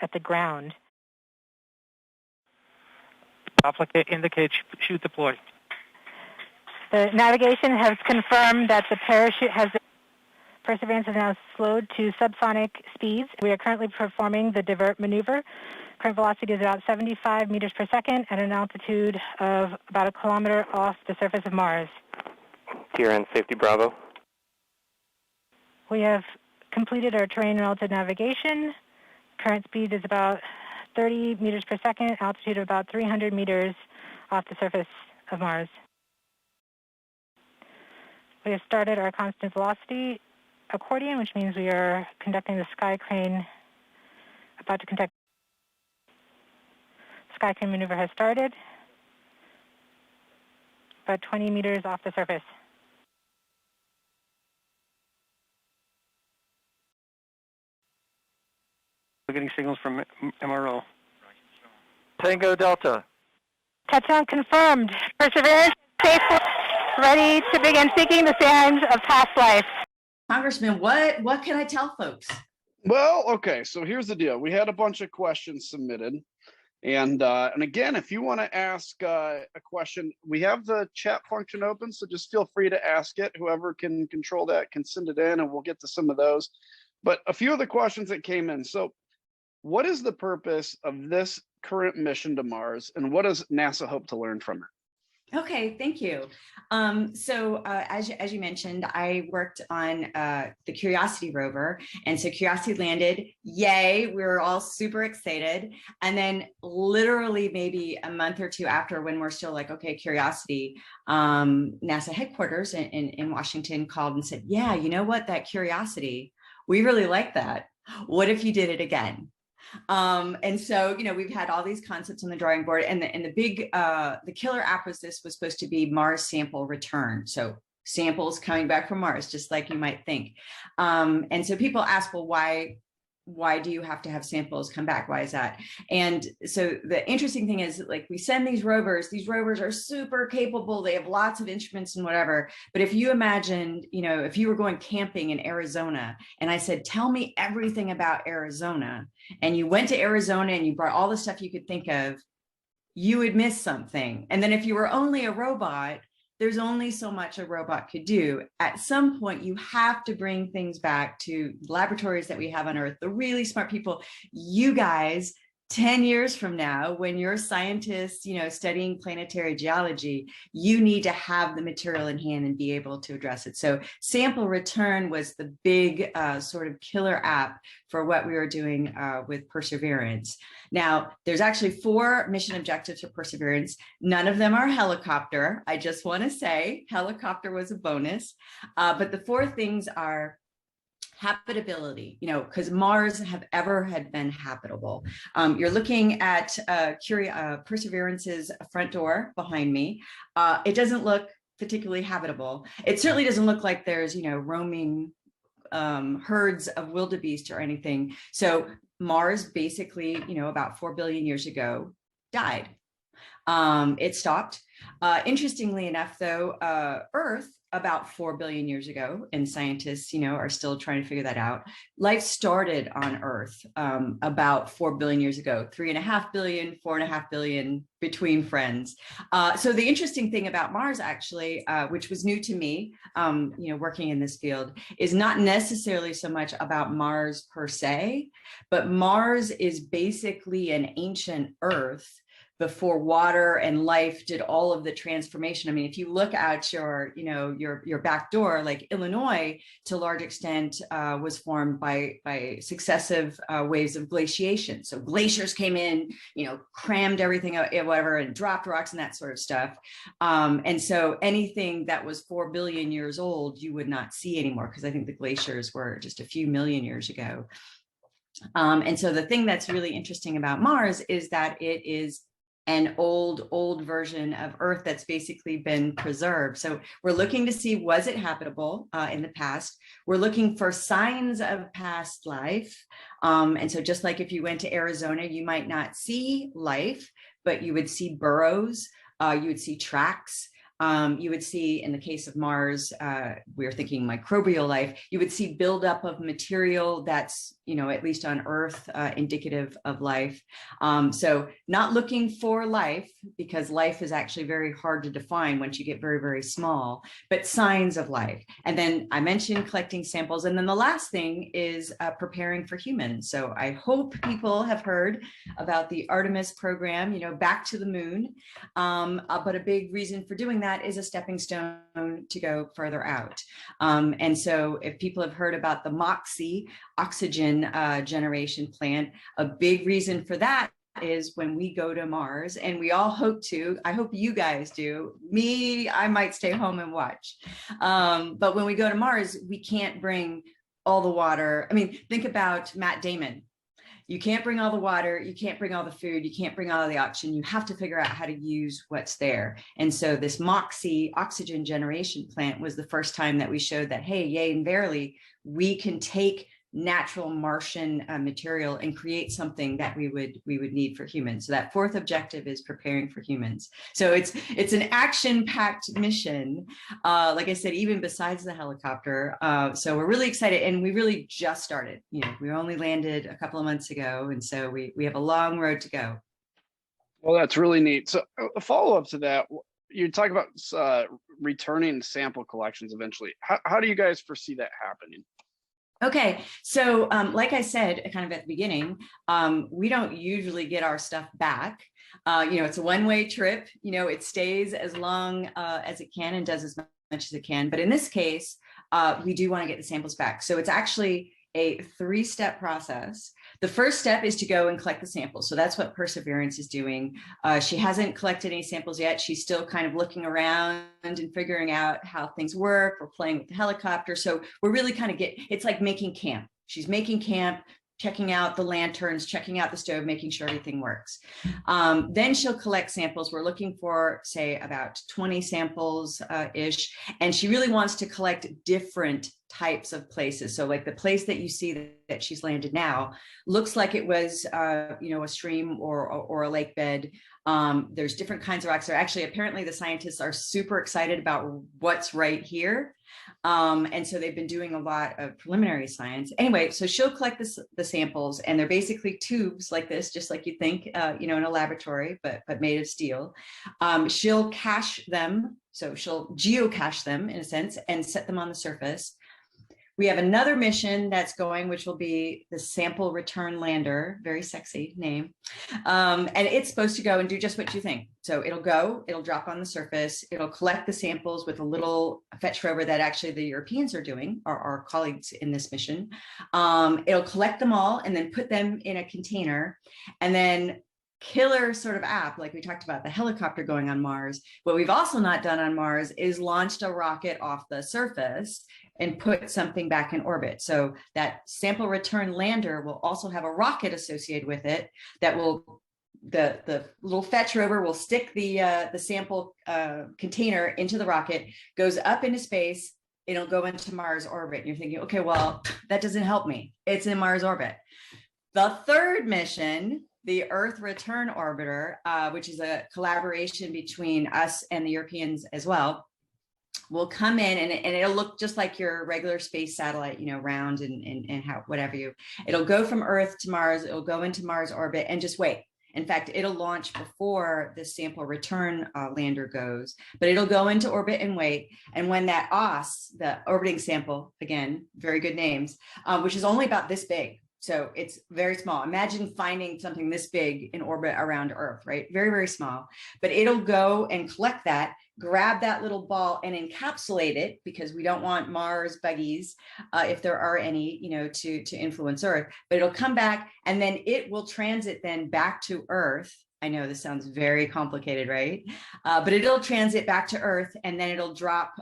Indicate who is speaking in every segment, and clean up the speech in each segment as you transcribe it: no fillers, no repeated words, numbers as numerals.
Speaker 1: at the ground.
Speaker 2: Applicant indicates chute deployed.
Speaker 1: The navigation has confirmed that the Perseverance has now slowed to subsonic speeds. We are currently performing the divert maneuver. Current velocity is about 75 meters per second at an altitude of about 1 kilometer off the surface of Mars.
Speaker 3: TRN Safety Bravo.
Speaker 1: We have completed our terrain relative navigation. Current speed is about 30 meters per second, altitude of about 300 meters off the surface of Mars. We have started our constant velocity accordion, which means we are conducting the sky crane, about to conduct. Sky crane maneuver has started, about 20 meters off the surface.
Speaker 2: We're getting signals from MRO.
Speaker 3: Tango Delta.
Speaker 1: Touchdown confirmed. Perseverance safely ready to begin seeking the signs of past life.
Speaker 4: Congressman, what can I tell folks?
Speaker 5: Well, okay, so here's the deal. We had a bunch of questions submitted. And again, if you want to ask a question, we have the chat function open, so just feel free to ask it. Whoever can control that can send it in, and we'll get to some of those. But a few of the questions that came in. So what is the purpose of this current mission to Mars, and what does NASA hope to learn from it?
Speaker 4: Okay, thank you. As you mentioned, I worked on the Curiosity rover, and so Curiosity landed. Yay, we were all super excited. And then literally maybe a month or two after, when we're still like, okay, Curiosity, NASA headquarters in Washington called and said, yeah, you know what, that Curiosity, we really like that. What if you did it again? And so, you know, we've had all these concepts on the drawing board, and the killer app was supposed to be Mars sample return. So samples coming back from Mars, just like you might think. And so people ask, well, why do you have to have samples come back? Why is that? And so the interesting thing is, like, we send these rovers are super capable. They have lots of instruments and whatever. But if you imagined, you know, if you were going camping in Arizona and I said, tell me everything about Arizona, and you went to Arizona and you brought all the stuff you could think of, you would miss something. And then if you were only a robot, there's only so much a robot could do. At some point, you have to bring things back to laboratories that we have on Earth, the really smart people. You guys, 10 years from now, when you're scientists, you know, studying planetary geology, you need to have the material in hand and be able to address it. So sample return was the big sort of killer app for what we were doing with Perseverance. Now, there's actually 4 mission objectives for Perseverance. None of them are helicopter. I just want to say helicopter was a bonus. But the 4 things are habitability, you know, because Mars had been habitable. You're looking at Perseverance's front door behind me. It doesn't look particularly habitable. It certainly doesn't look like there's, you know, roaming herds of wildebeest or anything. So Mars basically, you know, about 4 billion years ago died. It stopped. Interestingly enough, though, Earth about 4 billion years ago, and scientists, you know, are still trying to figure that out. Life started on Earth about 4 billion years ago, 3.5 billion, 4.5 billion between friends. So the interesting thing about Mars, actually, which was new to me, you know, working in this field, is not necessarily so much about Mars per se, but Mars is basically an ancient Earth before water and life did all of the transformation. I mean, if you look at your, you know, your back door, like Illinois, to a large extent, was formed by successive waves of glaciation. So glaciers came in, you know, crammed everything out, whatever, and dropped rocks and that sort of stuff. And so anything that was 4 billion years old, you would not see anymore, because I think the glaciers were just a few million years ago. And so the thing that's really interesting about Mars is that it is an old version of Earth that's basically been preserved. So we're looking to see, was it habitable in the past? We're looking for signs of past life. And so just like if you went to Arizona, you might not see life, but you would see burrows, you would see tracks. you would see in the case of Mars, we're thinking microbial life, you would see buildup of material that's, at least on Earth, indicative of life. So not looking for life, because life is actually very hard to define once you get very, very small, but signs of life. And then I mentioned collecting samples. And then the last thing is preparing for humans. So I hope people have heard about the Artemis program, back to the moon. But a big reason for doing that is a stepping stone to go further out. And so if people have heard about the MOXIE oxygen generation plant, a big reason for that is when we go to Mars, and we all hope to, I hope you guys do. Me, I might stay home and watch. But when we go to Mars, we can't bring all the water. I mean, think about Matt Damon. You can't bring all the water, you can't bring all the food, you can't bring all the oxygen. You have to figure out how to use what's there. And so this MOXIE oxygen generation plant was the first time that we showed that, hey, yay and verily, we can take natural Martian material and create something that we would need for humans. So that fourth objective is preparing for humans. So it's an action-packed mission, like I said, even besides the helicopter. So we're really excited, and we really just started. We only landed a couple of months ago, and so we have a long road to go.
Speaker 5: Well, that's really neat. So a follow-up to that, you talk about returning sample collections eventually. How do you guys foresee that happening?
Speaker 4: Okay, so like I said, kind of at the beginning, we don't usually get our stuff back. It's a one-way trip. It stays as long as it can and does as much as it can. But in this case, we do want to get the samples back. So it's actually a three-step process. The first step is to go and collect the samples. So that's what Perseverance is doing. She hasn't collected any samples yet. She's still kind of looking around and figuring out how things work. We're playing with the helicopter. So we're really kind of it's like making camp. She's making camp, checking out the lanterns, checking out the stove, making sure everything works. Then she'll collect samples. We're looking for, say, about 20 samples-ish. And she really wants to collect different types of places. So like the place that you see that she's landed now looks like it was, a stream or a lake bed. There's different kinds of rocks. So actually, apparently the scientists are super excited about what's right here. And so they've been doing a lot of preliminary science. Anyway, so she'll collect the samples, and they're basically tubes like this, just like you think, in a laboratory, but made of steel. She'll cache them. So she'll geocache them in a sense and set them on the surface. We have another mission that's going, which will be the Sample Return Lander, very sexy name. And it's supposed to go and do just what you think. So it'll drop on the surface, it'll collect the samples with a little fetch rover that actually the Europeans are doing, our colleagues in this mission. It'll collect them all and then put them in a container, and then killer sort of app, like we talked about the helicopter going on Mars. What we've also not done on Mars is launched a rocket off the surface and put something back in orbit. So that Sample Return Lander will also have a rocket associated with it that will, the little fetch rover will stick the sample container into the rocket, goes up into space, it'll go into Mars orbit. And you're thinking, okay, well, that doesn't help me. It's in Mars orbit. The third mission, the Earth Return Orbiter, which is a collaboration between us and the Europeans as well, will come in and it'll look just like your regular space satellite, round and how, whatever it'll go from Earth to Mars, it'll go into Mars orbit and just wait. In fact, it'll launch before the Sample Return Lander goes, but it'll go into orbit and wait. And when that OSS, the orbiting sample, again, very good names, which is only about this big. So it's very small. Imagine finding something this big in orbit around Earth, right? Very, very small. But it'll go and collect that, grab that little ball and encapsulate it, because we don't want Mars buggies, if there are any, to influence Earth. But it'll come back, and then it will transit then back to Earth. I know this sounds very complicated, right? But it'll transit back to Earth, and then it'll drop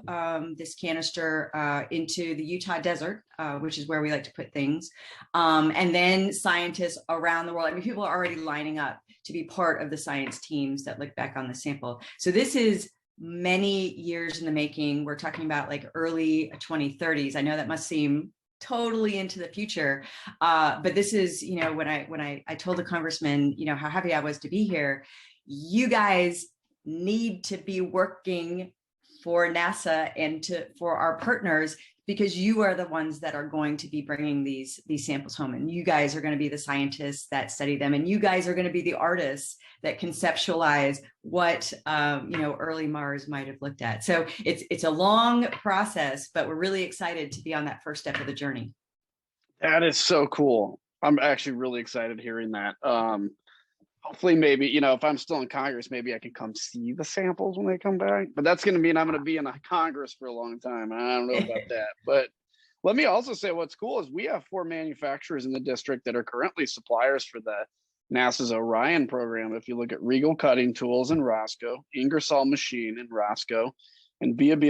Speaker 4: this canister into the Utah desert, which is where we like to put things. And then scientists around the world, people are already lining up to be part of the science teams that look back on the sample. So this is many years in the making. We're talking about like early 2030s. I know that must seem totally into the future. But this is, when I told the congressman, how happy I was to be here, you guys need to be working for NASA and for our partners, because you are the ones that are going to be bringing these samples home, and you guys are going to be the scientists that study them, and you guys are going to be the artists that conceptualize what early Mars might have looked at. So it's a long process, but we're really excited to be on that first step of the journey.
Speaker 5: That is so cool. I'm actually really excited hearing that. Hopefully, maybe, if I'm still in Congress, maybe I can come see the samples when they come back. But that's going to mean I'm going to be in Congress for a long time. I don't know about that. But let me also say what's cool is we have 4 manufacturers in the district that are currently suppliers for the NASA's Orion program. If you look at Regal Cutting Tools in Roscoe, Ingersoll Machine in Roscoe, and B&B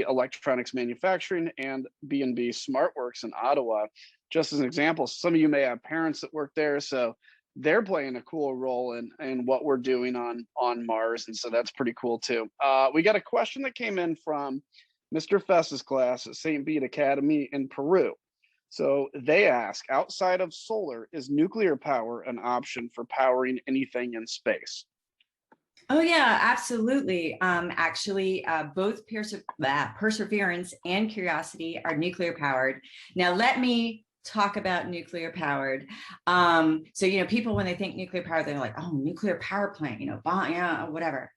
Speaker 5: Electronics Manufacturing and B&B SmartWorks in Ottawa. Just as an example, some of you may have parents that work there, so they're playing a cool role in what we're doing on Mars, and so that's pretty cool too. We got a question that came in from Mr. Fess's class at St. Bede Academy in Peru. So they ask, outside of solar, is nuclear power an option for powering anything in space?
Speaker 4: Oh yeah, absolutely. Actually, both Perseverance and Curiosity are nuclear powered. Now let me talk about nuclear powered. So, people, when they think nuclear power, they're like, oh, nuclear power plant, bomb, yeah, whatever.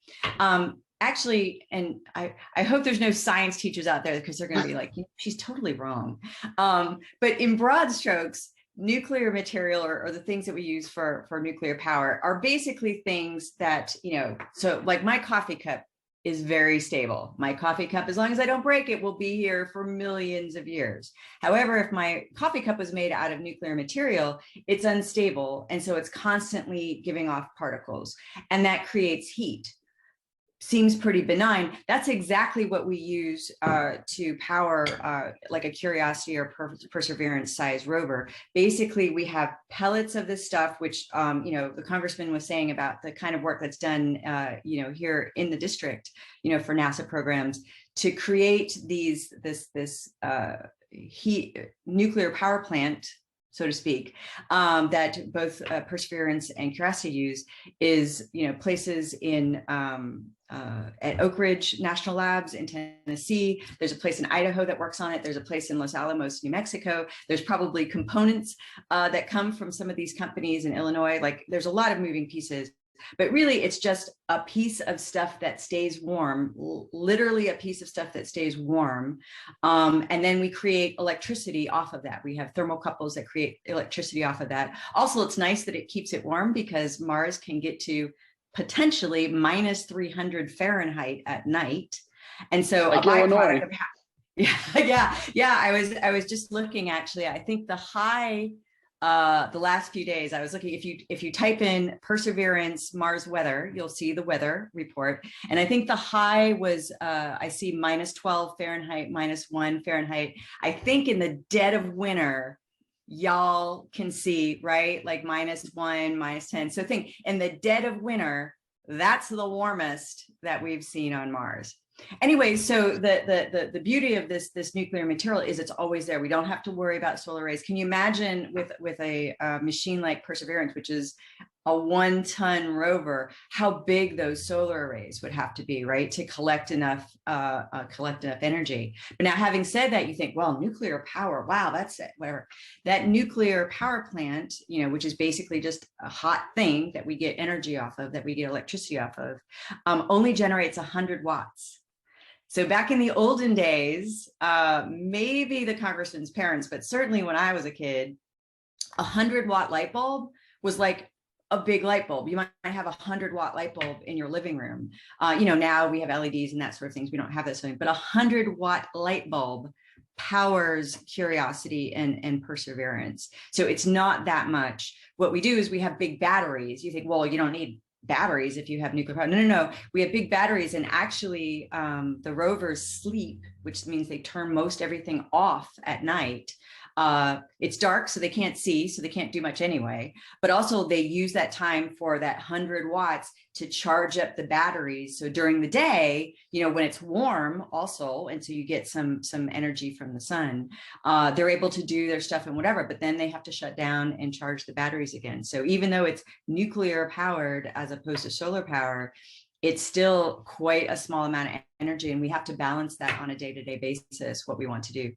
Speaker 4: Actually, and I hope there's no science teachers out there, because they're going to be like, she's totally wrong. But in broad strokes, nuclear material or the things that we use for nuclear power are basically things that, so like my coffee cup is very stable. My coffee cup, as long as I don't break it, will be here for millions of years. However, if my coffee cup was made out of nuclear material, it's unstable. And so it's constantly giving off particles, and that creates heat. Seems pretty benign. That's exactly what we use to power like a Curiosity or Perseverance size rover. Basically, we have pellets of this stuff, which the congressman was saying about the kind of work that's done here in the district, for NASA programs to create this heat nuclear power plant, so to speak, that both Perseverance and Curiosity use is, places in at Oak Ridge National Labs in Tennessee. There's a place in Idaho that works on it. There's a place in Los Alamos, New Mexico. There's probably components that come from some of these companies in Illinois. Like, there's a lot of moving pieces. But really, it's just a piece of stuff that stays warm, literally a piece of stuff that stays warm. And then we create electricity off of that. We have thermocouples that create electricity off of that. Also, it's nice that it keeps it warm, because Mars can get to potentially minus 300 Fahrenheit at night. And so
Speaker 5: like
Speaker 4: a byproduct
Speaker 5: Illinois.
Speaker 4: of I was just looking, actually, I think the high the last few days, I was looking, if you type in Perseverance Mars weather, you'll see the weather report. And I think the high was, I see minus 12 Fahrenheit, minus 1 Fahrenheit. I think in the dead of winter, y'all can see, right? Like minus 1, minus 10. So think in the dead of winter, that's the warmest that we've seen on Mars. Anyway, so the beauty of this nuclear material is it's always there. We don't have to worry about solar rays. Can you imagine with a machine like Perseverance, which is a 1-ton rover, how big those solar arrays would have to be, right, to collect enough energy? But now, having said that, you think, well, nuclear power, wow, that's it, whatever. That nuclear power plant, which is basically just a hot thing that we get energy off of, that we get electricity off of, only generates 100 watts. So back in the olden days, maybe the congressman's parents, but certainly when I was a kid, 100-watt light bulb was like a big light bulb. You might have a 100-watt light bulb in your living room. Now we have LEDs and that sort of things. We don't have that sort of thing, but 100-watt light bulb powers Curiosity and Perseverance. So it's not that much. What we do is we have big batteries. You think, well, you don't need batteries if you have nuclear power. No. We have big batteries, and actually the rovers sleep, which means they turn most everything off at night. It's dark, so they can't see, so they can't do much anyway. But also they use that time for that 100 watts to charge up the batteries. So during the day, when it's warm also, and so you get some energy from the sun, they're able to do their stuff and whatever, but then they have to shut down and charge the batteries again. So even though it's nuclear powered as opposed to solar power, it's still quite a small amount of energy, and we have to balance that on a day-to-day basis, what we want to do.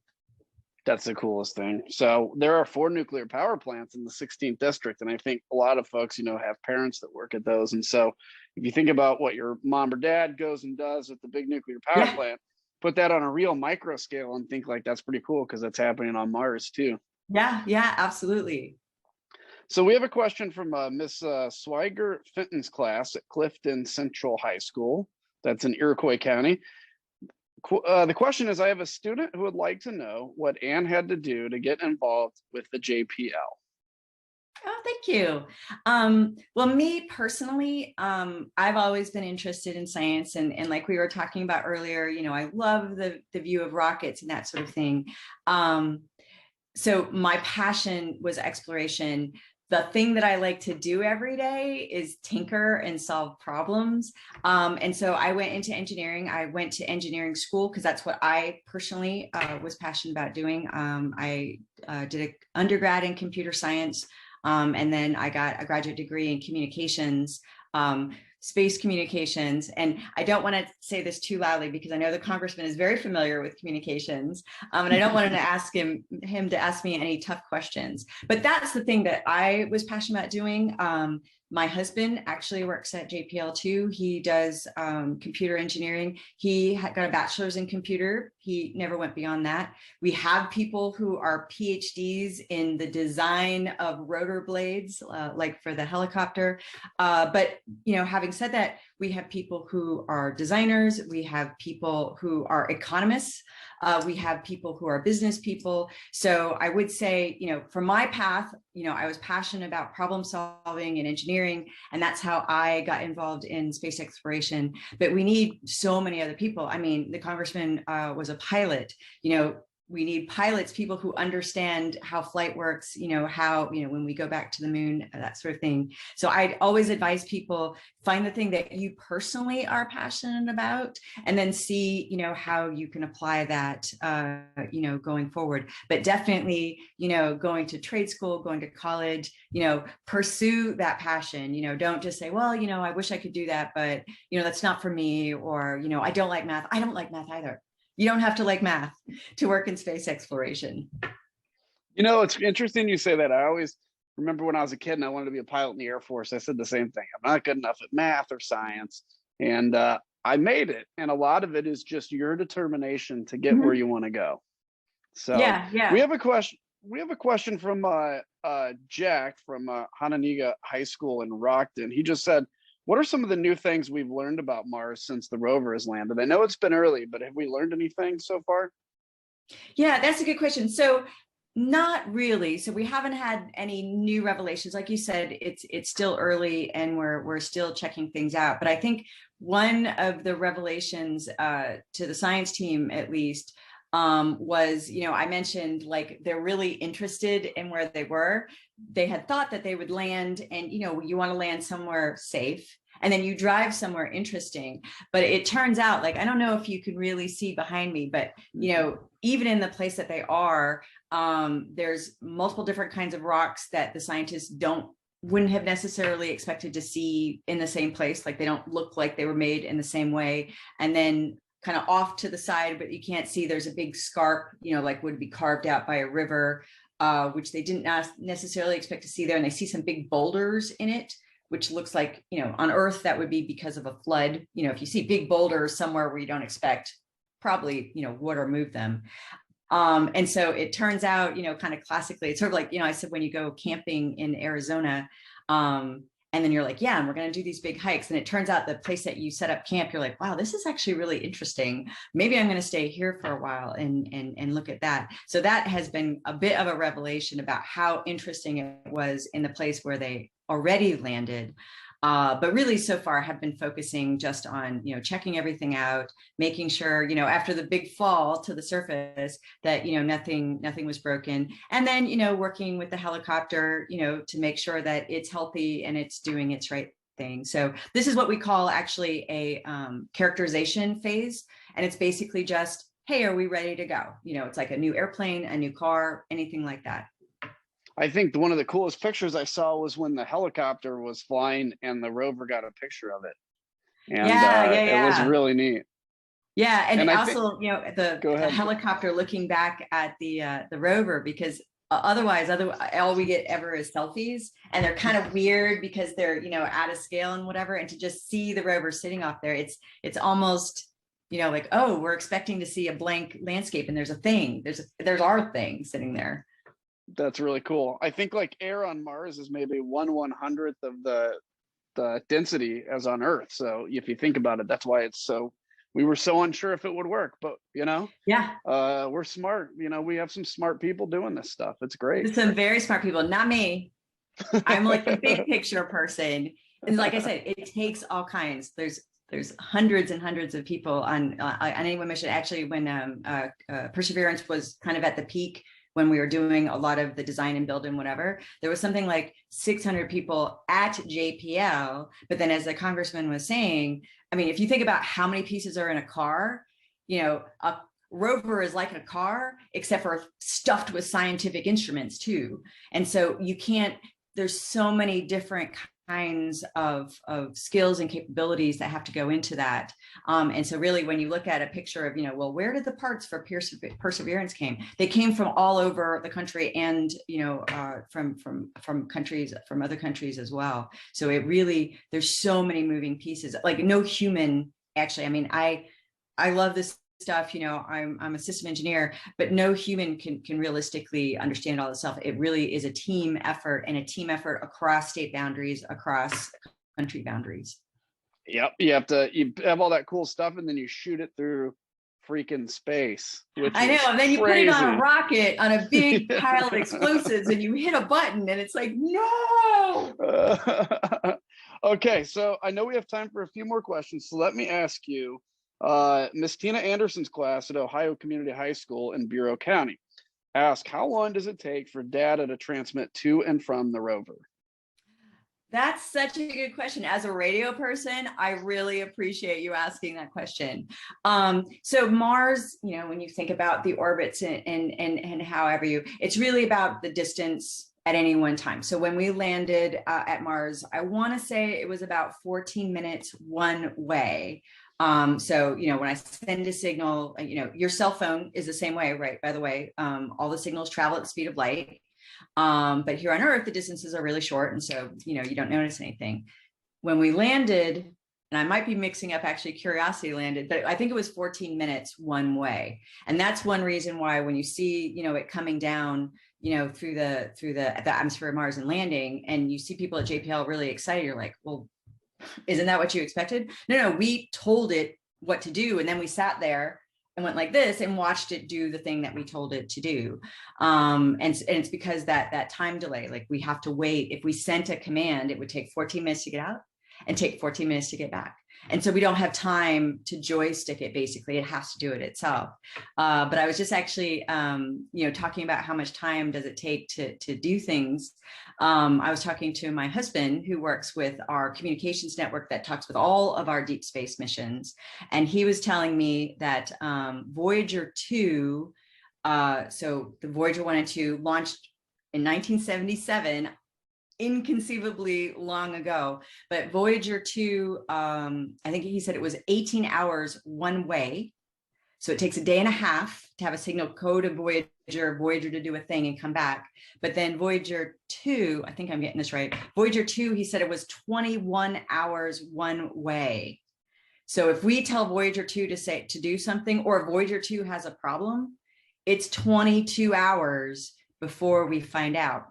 Speaker 5: That's the coolest thing. So there are 4 nuclear power plants in the 16th district. And I think a lot of folks, have parents that work at those. And so if you think about what your mom or dad goes and does at the big nuclear power plant, put that on a real micro scale and think like that's pretty cool because that's happening on Mars too.
Speaker 4: Yeah, absolutely.
Speaker 5: So we have a question from Miss Swiger Fenton's class at Clifton Central High School. That's in Iroquois County. The question is, I have a student who would like to know what Ann had to do to get involved with the JPL.
Speaker 4: Oh, thank you. Well, me personally, I've always been interested in science, and like we were talking about earlier, I love the view of rockets and that sort of thing. So my passion was exploration. The thing that I like to do every day is tinker and solve problems. And so I went into engineering. I went to engineering school because that's what I personally was passionate about doing. I did an undergrad in computer science, and then I got a graduate degree in communications, space communications. And I don't want to say this too loudly because I know the congressman is very familiar with communications, and I don't want to ask him to ask me any tough questions. But that's the thing that I was passionate about doing. My husband actually works at JPL too. He does computer engineering. He got a bachelor's in computer. He never went beyond that. We have people who are PhDs in the design of rotor blades, like for the helicopter. But having said that, we have people who are designers. We have people who are economists. We have people who are business people. So I would say, for my path, I was passionate about problem solving and engineering, and that's how I got involved in space exploration. But we need so many other people. I mean, the congressman was a pilot. We need pilots, people who understand how flight works, how, when we go back to the moon, that sort of thing. So I'd always advise people, find the thing that you personally are passionate about, and then see, how you can apply that, going forward. But definitely, going to trade school, going to college, pursue that passion. Don't just say, well, I wish I could do that, but, that's not for me, or, I don't like math. I don't like math either. You don't have to like math to work in space exploration.
Speaker 5: It's interesting you say that. I always remember when I was a kid and I wanted to be a pilot in the Air Force, I said the same thing. I'm not good enough at math or science. And I made it. And a lot of it is just your determination to get where you want to go. So
Speaker 4: yeah.
Speaker 5: We have a question. We have a question from Jack from Hananiga High School in Rockton. He just said, what are some of the new things we've learned about Mars since the rover has landed? I know it's been early, but have we learned anything so far?
Speaker 4: Yeah, that's a good question. So not really. So we haven't had any new revelations. Like you said, it's still early and we're still checking things out. But I think one of the revelations to the science team, at least, was, I mentioned like they're really interested in where they were. They had thought that they would land, and you want to land somewhere safe, and then you drive somewhere interesting. But it turns out, like, I don't know if you can really see behind me, but even in the place that they are, there's multiple different kinds of rocks that the scientists wouldn't have necessarily expected to see in the same place. Like, they don't look like they were made in the same way. And then kind of off to the side, but you can't see, there's a big scarp, like would be carved out by a river, which they didn't necessarily expect to see there. And they see some big boulders in it, which looks like, on Earth, that would be because of a flood. If you see big boulders somewhere where you don't expect, probably, water moved them. And so it turns out, kind of classically, it's sort of like, I said, when you go camping in Arizona, and then you're like, yeah, and we're going to do these big hikes. And it turns out the place that you set up camp, you're like, wow, this is actually really interesting. Maybe I'm going to stay here for a while and look at that. So that has been a bit of a revelation about how interesting it was in the place where they already landed. But really, so far, have been focusing just on, checking everything out, making sure, after the big fall to the surface, that, nothing was broken. And then, working with the helicopter, to make sure that it's healthy and it's doing its right thing. So this is what we call actually a characterization phase. And it's basically just, hey, are we ready to go? It's like a new airplane, a new car, anything like that.
Speaker 5: I think one of the coolest pictures I saw was when the helicopter was flying and the rover got a picture of it. And it was
Speaker 4: yeah.
Speaker 5: really neat.
Speaker 4: Yeah, and
Speaker 5: I
Speaker 4: also, the
Speaker 5: go ahead.
Speaker 4: helicopter looking back at the rover, because otherwise, all we get ever is selfies, and they're kind of weird because they're out of scale and whatever. And to just see the rover sitting off there, it's almost like, oh, we're expecting to see a blank landscape, and there's a thing, there's our thing sitting there.
Speaker 5: That's really cool. I think like air on Mars is maybe 1/100th of the density as on Earth. So if you think about it, that's why we were so unsure if it would work, but
Speaker 4: Yeah,
Speaker 5: we're smart. We have some smart people doing this stuff. It's great.
Speaker 4: there's some very smart people, not me. I'm like a big picture person. And like I said, it takes all kinds. There's hundreds and hundreds of people on any one mission. Actually, when Perseverance was kind of at the peak, when we were doing a lot of the design and build and whatever, there was something like 600 people at JPL. But then, as the congressman was saying, I mean, if you think about how many pieces are in a car, a rover is like a car, except for stuffed with scientific instruments too. And so there's so many different kinds of skills and capabilities that have to go into that. And so really, when you look at a picture of, well, where did the parts for Perseverance came? They came from all over the country, and, from countries, from other countries as well. So it really, there's so many moving pieces, like no human, actually, I mean, I love this stuff, I'm a system engineer, but no human can realistically understand all this stuff. It really is a team effort, and a team effort across state boundaries, across country boundaries.
Speaker 5: Yep. You have all that cool stuff, and then you shoot it through freaking space.
Speaker 4: I know. And then you put it on a rocket on a big pile of explosives, and you hit a button, and it's like, no.
Speaker 5: Okay. So I know we have time for a few more questions. So let me ask you, Miss Tina Anderson's class at Ohio Community High School in Bureau County asked, how long does it take for data to transmit to and from the rover?
Speaker 4: That's such a good question. As a radio person, I really appreciate you asking that question. So Mars, when you think about the orbits and however it's really about the distance at any one time. So when we landed at Mars, I want to say it was about 14 minutes one way. So, when I send a signal, your cell phone is the same way, right? By the way, all the signals travel at the speed of light. But here on Earth, the distances are really short. And so, you don't notice anything. When we landed, and I might be mixing up, actually Curiosity landed, but I think it was 14 minutes one way. And that's one reason why when you see, it coming down, through the atmosphere of Mars and landing, and you see people at JPL really excited, you're like, well, isn't that what you expected? No, we told it what to do. And then we sat there and went like this and watched it do the thing that we told it to do. And it's because that time delay, like we have to wait. If we sent a command, it would take 14 minutes to get out and take 14 minutes to get back. And so we don't have time to joystick it. Basically, it has to do it itself. But I was just actually, talking about how much time does it take to do things. I was talking to my husband, who works with our communications network that talks with all of our deep space missions. And he was telling me that Voyager 2, so the Voyager 1 and 2 launched in 1977, inconceivably long ago, but Voyager 2, I think he said it was 18 hours one way. So it takes a day and a half to have a signal code to Voyager to do a thing and come back. But then Voyager 2, I think I'm getting this right. Voyager 2, he said it was 21 hours one way. So if we tell Voyager 2 to do something, or Voyager 2 has a problem, it's 22 hours before we find out.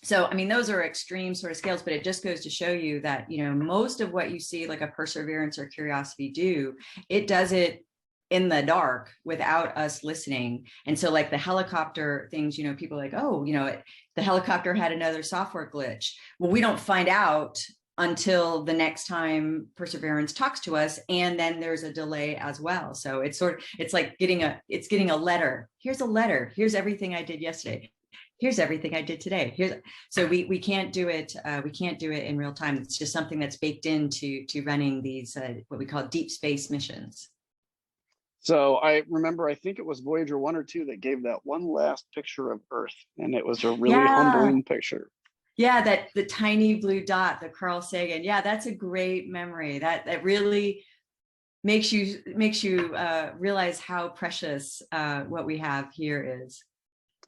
Speaker 4: So, I mean, those are extreme sort of scales, but it just goes to show you that, most of what you see like a Perseverance or Curiosity do, it does it in the dark without us listening. And so like the helicopter things, people are like, oh, the helicopter had another software glitch. Well, we don't find out until the next time Perseverance talks to us. And then there's a delay as well. So it's like getting a letter. Here's a letter. Here's everything I did yesterday. Here's everything I did today. So we can't do it. We can't do it in real time. It's just something that's baked into running these what we call deep space missions.
Speaker 5: So I remember, I think it was Voyager 1 or 2 that gave that one last picture of Earth, and it was a really humbling picture.
Speaker 4: Yeah, that the tiny blue dot, the Carl Sagan. Yeah, that's a great memory. That really makes you realize how precious what we have here is.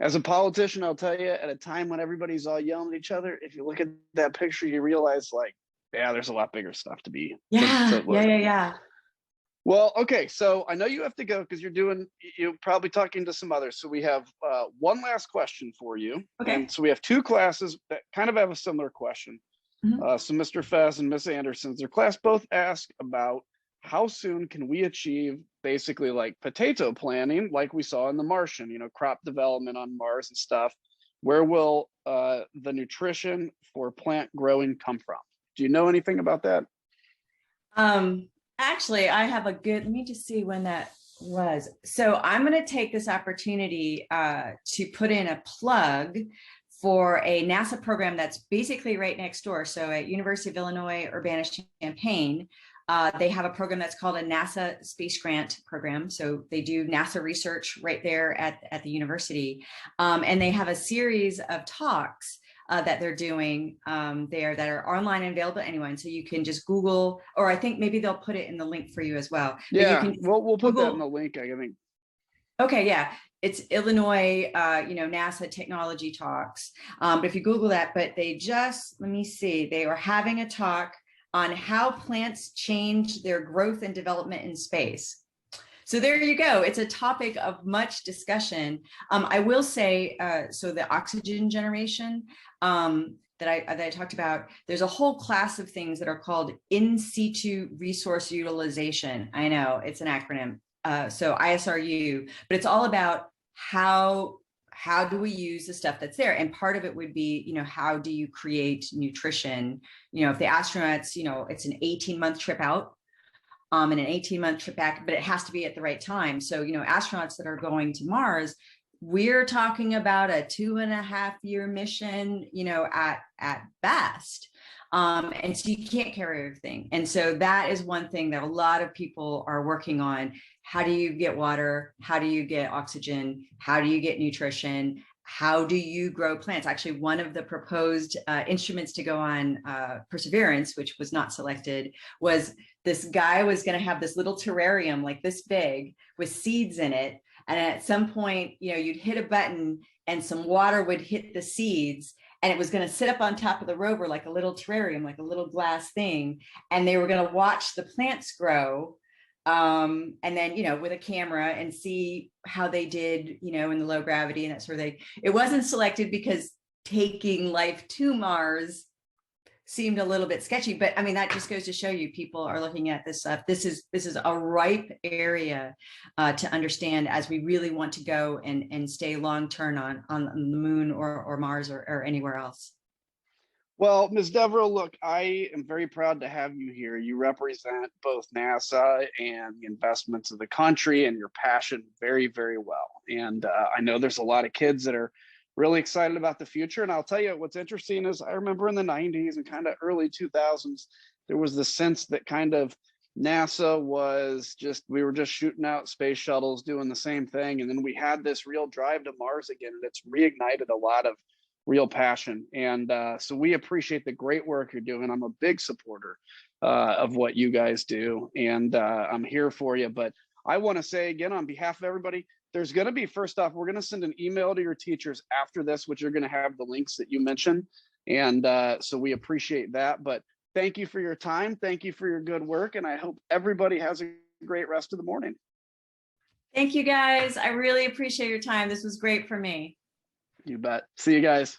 Speaker 5: As a politician, I'll tell you, at a time when everybody's all yelling at each other, if you look at that picture, you realize, like, yeah, there's a lot bigger stuff to be.
Speaker 4: Yeah.
Speaker 5: Well, okay, so I know you have to go because you're probably talking to some others. So we have one last question for you.
Speaker 4: Okay.
Speaker 5: And so we have two classes that kind of have a similar question. So Mr. Fez and Miss Anderson's, their class both ask about how soon can we achieve basically like potato planting, like we saw in The Martian, crop development on Mars and stuff. Where will the nutrition for plant growing come from? Do you know anything about that?
Speaker 4: Actually, I have let me just see when that was. So I'm going to take this opportunity to put in a plug for a NASA program that's basically right next door. So at University of Illinois, Urbana-Champaign, they have a program that's called a NASA Space Grant Program. So they do NASA research right there at the university. And they have a series of talks that they're doing there that are online and available to anyone. So you can just Google, or I think maybe they'll put it in the link for you as well.
Speaker 5: Yeah, we'll put that in the link, I think.
Speaker 4: Okay, yeah. It's Illinois, NASA technology talks. But if you Google that, but they just, let me see, they were having a talk on how plants change their growth and development in space. So there you go. It's a topic of much discussion. I will say, so the oxygen generation that I talked about, there's a whole class of things that are called in situ resource utilization. I know it's an acronym. So ISRU, but it's all about how do we use the stuff that's there? And part of it would be, how do you create nutrition? If the astronauts, it's an 18-month trip out and an 18-month trip back, but it has to be at the right time. So, astronauts that are going to Mars, we're talking about a 2.5-year mission, at best. And so you can't carry everything. And so that is one thing that a lot of people are working on. How do you get water? How do you get oxygen? How do you get nutrition? How do you grow plants? Actually, one of the proposed instruments to go on Perseverance, which was not selected, was this guy was going to have this little terrarium like this big with seeds in it. And at some point, you'd hit a button and some water would hit the seeds, and it was going to sit up on top of the rover like a little terrarium, like a little glass thing. And they were going to watch the plants grow. And then, with a camera and see how they did, in the low gravity and that sort of thing. It wasn't selected because taking life to Mars seemed a little bit sketchy, but I mean, that just goes to show you people are looking at this stuff. This is a ripe area to understand as we really want to go and stay long-term on the moon or Mars or anywhere else.
Speaker 5: Well, Ms. Deveraux, look, I am very proud to have you here. You represent both NASA and the investments of the country and your passion very, very well. And I know there's a lot of kids that are really excited about the future. And I'll tell you what's interesting is I remember in the 90s and kind of early 2000s, there was the sense that kind of NASA was we were just shooting out space shuttles, doing the same thing. And then we had this real drive to Mars again, and it's reignited a lot of real passion. And so we appreciate the great work you're doing. I'm a big supporter of what you guys do, and I'm here for you. But I want to say again, on behalf of everybody, there's going to be, first off, we're going to send an email to your teachers after this, which are going to have the links that you mentioned. And so we appreciate that. But thank you for your time. Thank you for your good work. And I hope everybody has a great rest of the morning.
Speaker 4: Thank you, guys. I really appreciate your time. This was great for me.
Speaker 5: You bet. See you guys.